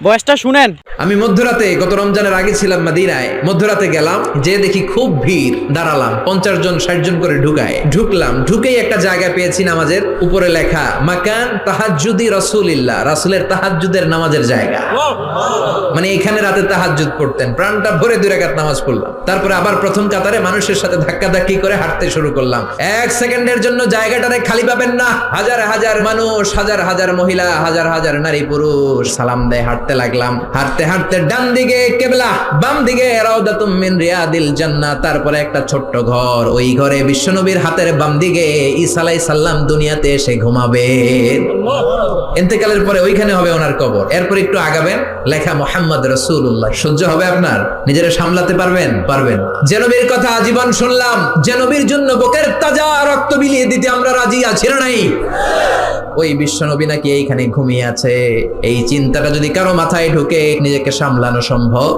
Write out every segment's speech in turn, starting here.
বয়সটা শুনেন। আমি মধ্যরাতে গত রমজানের আগে ছিলাম মাদিনায়, মধ্যরাতে গেলাম, যে দেখি খুব ভিড়, দাঁড়ালাম, 50 জন 60 জন করে ঢুকলাম, ঢুকেই একটা জায়গা পেয়েছি নামাজের, উপরে লেখা মাকান তাহাজ্জুদি রাসূলিল্লাহ, রাসূলের তাহাজ্জুদের নামাজের জায়গা। মানে এখানে রাতে তাহাজ্জুদ পড়তেন, প্রাণটা ভরে 2 রাকাত নামাজ পড়লাম। তারপরে আবার প্রথম কাতারে মানুষের সাথে ধাক্কাধাক্কি করে হাঁটতে শুরু করলাম। 1 সেকেন্ডের জন্য জায়গাটারে খালি পাবেন না। হাজার হাজার মানুষ, হাজার হাজার মহিলা, হাজার হাজার নারী পুরুষ সালাম দেয়। হাঁটতে লাগলাম, হাঁটতে হাঁটতে ডান দিকে কিবলা, বাম দিকে রাউদাতুম মিন রিয়াদিল জান্নাহ। তারপরে একটা ছোট্ট ঘর, ওই ঘরে বিশ্বনবীর হাতের বাম দিকে ঈসা আলাইহিস সালাম দুনিয়াতে এসে ঘুমাবেন। ইন্তেকালের পরে ওইখানে হবে ওনার কবর। এরপর একটু আগাবেন, লেখা মুহাম্মদ রাসূলুল্লাহ। সহ্য হবে আপনার? নিজেরা সামলাতে পারবেন? পারবেন। যে নবীর কথা আজীবন শুনলাম, যে নবীর জন্য বুকের তাজা রক্ত বিলিয়ে দিতে আমরা রাজি আছি না নাই? ওই বিশ্বনবী নাকি এইখানে ঘুমিয়ে আছে। এই চিন্তাটা যদি কারো মাথায় ঢুকে, নিজেকে সামলানো সম্ভব?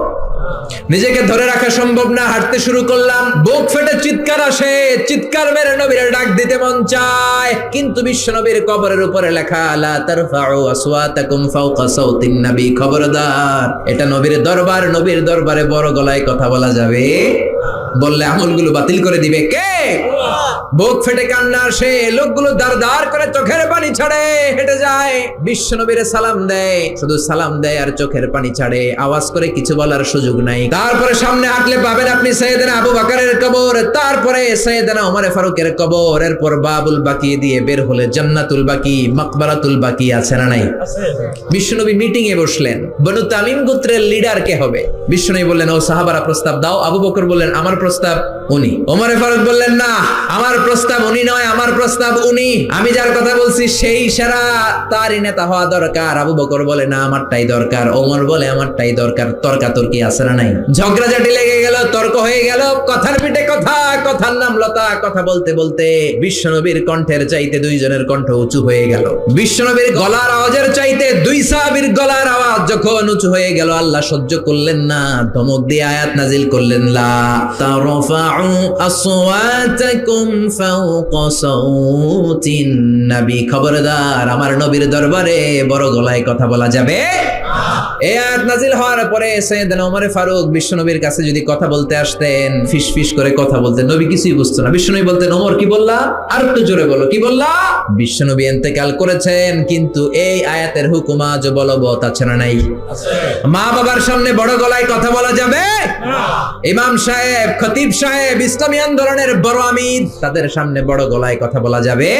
নিজেকে ধরে রাখা সম্ভব না। হাঁটতে শুরু করলাম, বুক ফেটে চিৎকার আসে, চিৎকার মেরে নবীর ডাক দিতে মন চায়, কিন্তু বিশ্বনবীর কবরের উপরে লেখা লা তারফাউ আসওয়াতাকুম ফাওকা সাউতিন নবী, খবরদার, এটা নবীর দরবার, নবীর দরবারে বড় গলায় কথা বলা যাবে, বললে আমলগুলো বাতিল করে দিবে কে? বুক ফেটে কান্না আসে, লোকগুলো দাঁড় দাঁড় করে চোখের পানি ছাড়ে, হেঁটে যায়, বিশ্বনবীরে সালাম দেয়, শুধু সালাম দেয় আর চোখের পানি ছাড়ে, আওয়াজ করে কিছু বলার সুযোগ নাই। তারপরে সামনে হাঁটলে পাবেন আপনি সাইয়েদনা আবু বকরের কবর, তারপরে সাইয়েদনা ওমর ফারুকের কবর, এরপর বাবুল বাকি দিয়ে বের হলে জান্নাতুল বাকি, মাকবারাতুল বাকি আছে না নাই? বিশ্বনবী মিটিং এ বসলেন, বনু তামিম গোত্রের লিডার কে হবে? বিশ্বনবী বললেন, ও সাহাবারা প্রস্তাব দাও। আবু বকর বললেন, আমার প্রস্তাব উনি। ওমর ফারুক বললেন, না, আমার প্রস্তাব উনি নয়, আমার প্রস্তাব উনি। আমি যার কথা বলছি সেই সেরা, তারই নেতা হওয়া দরকার। আবু বকর বলে, না, আমারটাই দরকার। ওমর বলে, আমারটাই দরকার। তর্কাতর্কি আছে না নাই? ঝগড়াঝাটি লেগে গেল, তর্ক হয়ে গেল, কথার পিঠে কথা, কথার নাম লতা। কথা বলতে বলতে বিশ্বনবীর কণ্ঠের চাইতে 2 জনের কণ্ঠ উঁচু হয়ে গেল। বিশ্বনবীর গলার আওয়াজের চাইতে 2 সাহাবীর গলার আওয়াজ যখন উঁচু হয়ে গেল, আল্লাহ সহ্য করলেন না, ধমক দিয়ে আয়াত নাজিল করলেন, লা তারফাউ আসওয়াতাকুম ফাওকা সাউতিন নবী, খবরদার, আমার নবীর দরবারে বড় গলায় কথা বলা যাবে। এই আয়াত নাজিল হওয়ার পরে সাইয়েদনা ওমর ফারুক বিশ্বনবীর কাছে যদি কথা বলতে আসতেন, ফিসফিস করে কথা বলতেন, নবী কিছুই বুঝতো না। বিশ্বনবী বলতেন, ওমর কি বললা? আর একটু জোরে বলো, কি বললা? বিশ্বনবী ইন্তেকাল করেছেন, কিন্তু এই আয়াতের হুকুম আজ বলবৎ আছে না নাই? মা বাবার সামনে বড় গলায় কথা বলা যাবে? ইমাম সাহেব, খতিব সাহেব, ইসলামী আন্দোলনের বড় আমির, তাদের সামনে বড় গলায় কথা বলা যাবে?